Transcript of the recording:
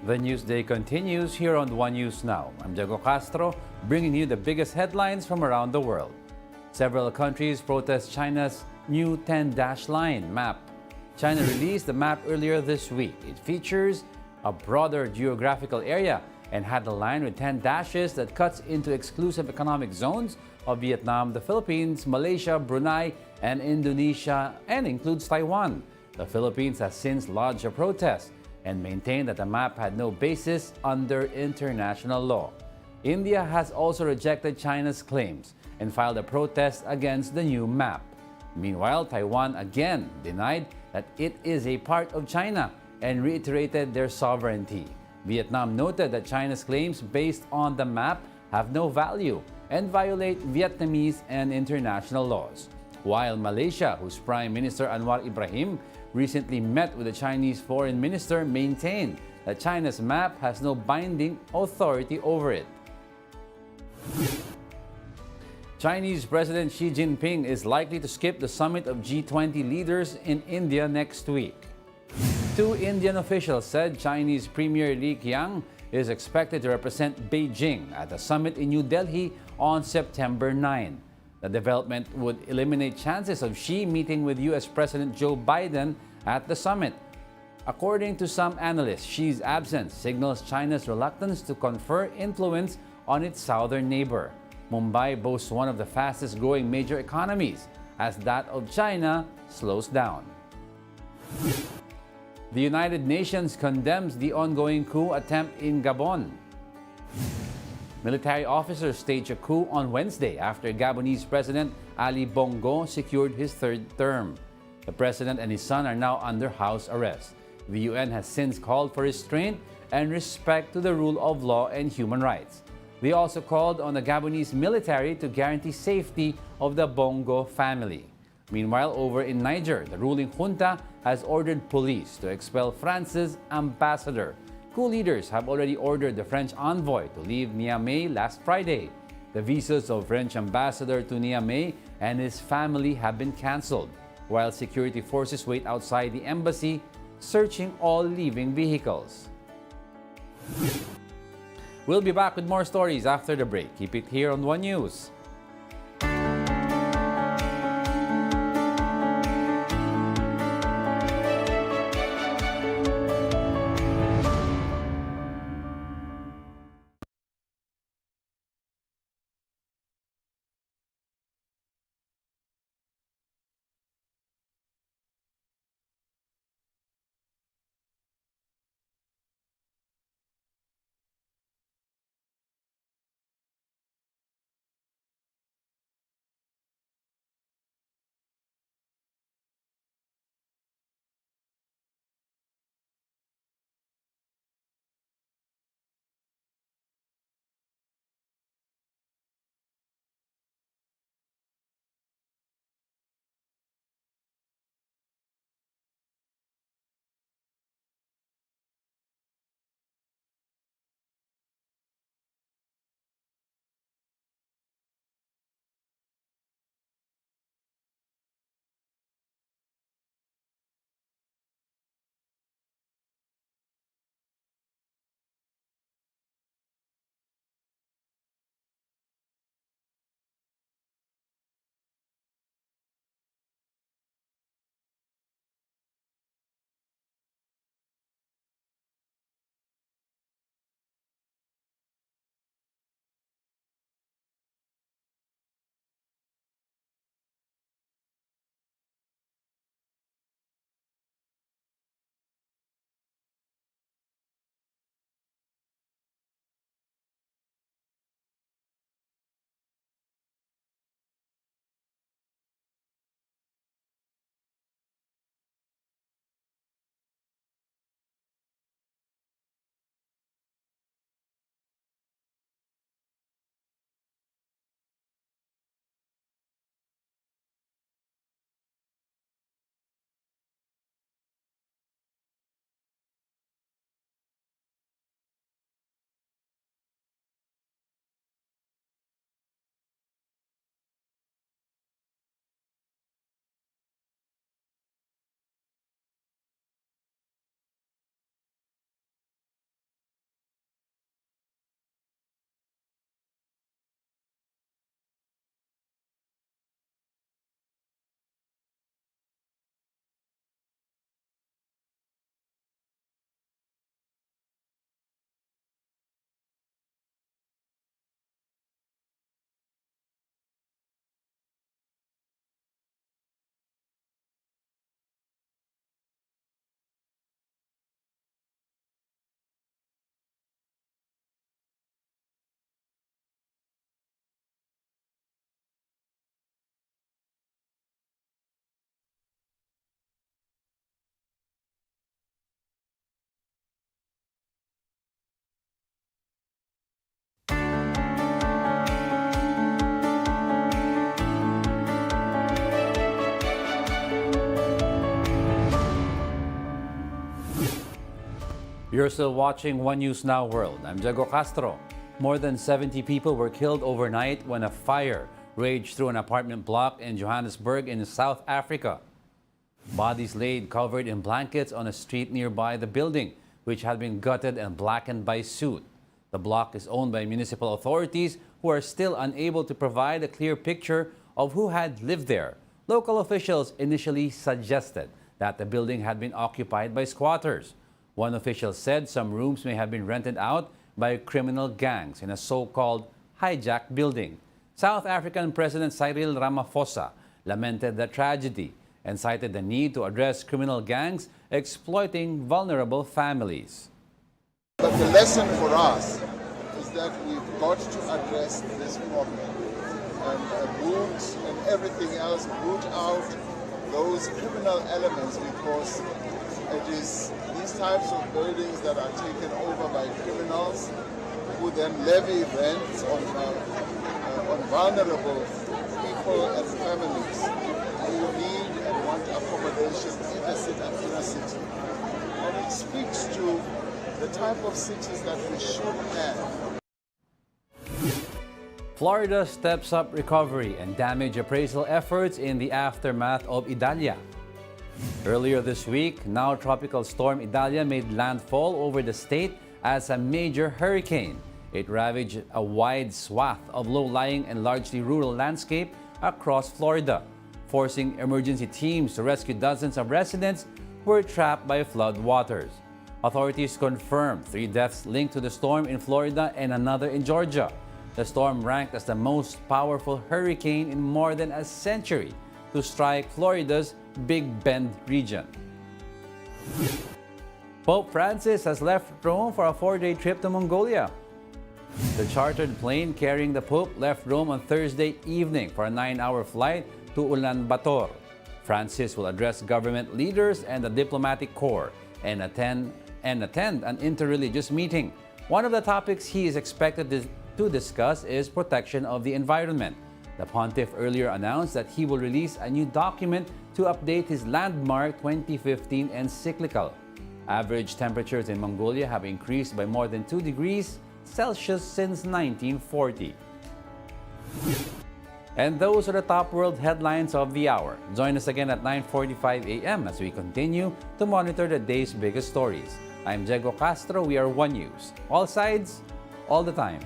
The news day continues here on One News Now. I'm Diego Castro, bringing you the biggest headlines from around the world. Several countries protest China's new 10-line map. China released the map earlier this week. It features a broader geographical area and had a line with 10 dashes that cuts into exclusive economic zones of Vietnam, the Philippines, Malaysia, Brunei, and Indonesia, and includes Taiwan. The Philippines has since lodged a protest and maintained that the map had no basis under international law. India has also rejected China's claims and filed a protest against the new map. Meanwhile, Taiwan again denied that it is a part of China and reiterated their sovereignty. Vietnam noted that China's claims based on the map have no value and violate Vietnamese and international laws. While Malaysia, whose Prime Minister Anwar Ibrahim recently met with the Chinese foreign minister, maintained that China's map has no binding authority over it. Chinese President Xi Jinping is likely to skip the summit of G20 leaders in India next week. Two Indian officials said Chinese Premier Li Qiang is expected to represent Beijing at the summit in New Delhi on September 9. The development would eliminate chances of Xi meeting with U.S. President Joe Biden at the summit. According to some analysts, Xi's absence signals China's reluctance to confer influence on its southern neighbor. Mumbai boasts one of the fastest-growing major economies, as that of China slows down. The United Nations condemns the ongoing coup attempt in Gabon. Military officers staged a coup on Wednesday after Gabonese President Ali Bongo secured his third term. The president and his son are now under house arrest. The UN has since called for restraint and respect to the rule of law and human rights. They also called on the Gabonese military to guarantee safety of the Bongo family. Meanwhile, over in Niger, the ruling junta has ordered police to expel France's ambassador. Coup leaders have already ordered the French envoy to leave Niamey last Friday. The visas of French ambassador to Niamey and his family have been cancelled, while security forces wait outside the embassy, searching all leaving vehicles. We'll be back with more stories after the break. Keep it here on One News. You're still watching One News Now World. I'm Diego Castro. More than 70 people were killed overnight when a fire raged through an apartment block in Johannesburg in South Africa. Bodies laid covered in blankets on a street nearby the building, which had been gutted and blackened by soot. The block is owned by municipal authorities who are still unable to provide a clear picture of who had lived there. Local officials initially suggested that the building had been occupied by squatters. One official said some rooms may have been rented out by criminal gangs in a so-called hijacked building. South African President Cyril Ramaphosa lamented the tragedy and cited the need to address criminal gangs exploiting vulnerable families. But the lesson for us is that we've got to address this problem and root and everything else, root out those criminal elements, because it is these types of buildings that are taken over by criminals who then levy rents on vulnerable people and families who need and want accommodation in the city and inner city. And it speaks to the type of cities that we should have. Florida steps up recovery and damage appraisal efforts in the aftermath of Idalia. Earlier this week, now tropical storm Idalia made landfall over the state as a major hurricane. It ravaged a wide swath of low-lying and largely rural landscape across Florida, forcing emergency teams to rescue dozens of residents who were trapped by flood waters. Authorities confirmed 3 deaths linked to the storm in Florida and another in Georgia. The storm ranked as the most powerful hurricane in more than a century to strike Florida's Big Bend region. Pope Francis has left Rome for a 4-day trip to Mongolia. The chartered plane carrying the Pope left Rome on Thursday evening for a 9-hour flight to Ulaanbaatar. Francis will address government leaders and the diplomatic corps and attend an interreligious meeting. One of the topics he is expected to discuss is protection of the environment. The pontiff earlier announced that he will release a new document to update his landmark 2015 encyclical. Average temperatures in Mongolia have increased by more than 2 degrees Celsius since 1940. And those are the top world headlines of the hour. Join us again at 9:45 a.m. as we continue to monitor the day's biggest stories. I'm Diego Castro. We are One News. All sides, all the time.